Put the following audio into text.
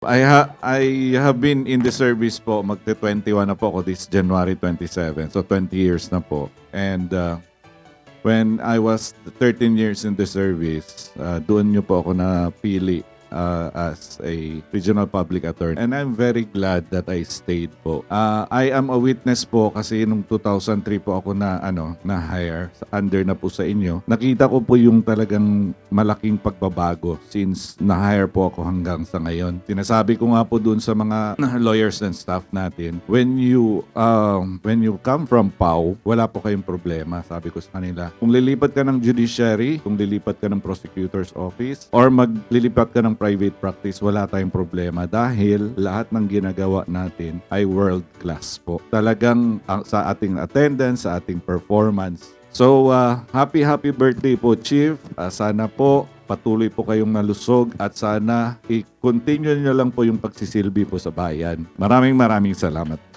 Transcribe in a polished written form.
I have been in the service po, magte-21 na po ako this January 27. So 20 years na po. And when I was 13 years in the service, doon niyo po ako napili as a regional public attorney. And I'm very glad that I stayed po. I am a witness po kasi nung 2003 po ako na hire under na po sa inyo. Nakita ko po yung talagang malaking pagbabago since na-hire po ako hanggang sa ngayon. Sinasabi ko nga po doon sa mga lawyers and staff natin, when you come from PAW, wala po kayong problema. Sabi ko sa kanila, kung lilipat ka ng judiciary, kung lilipat ka ng prosecutor's office, or maglilipat ka ng private practice, wala tayong problema dahil lahat ng ginagawa natin ay world class po. Talagang sa ating attendance, sa ating performance. So, happy birthday po, Chief. Sana po patuloy po kayong nalusog at sana i-continue nyo lang po yung pagsisilbi po sa bayan. Maraming salamat.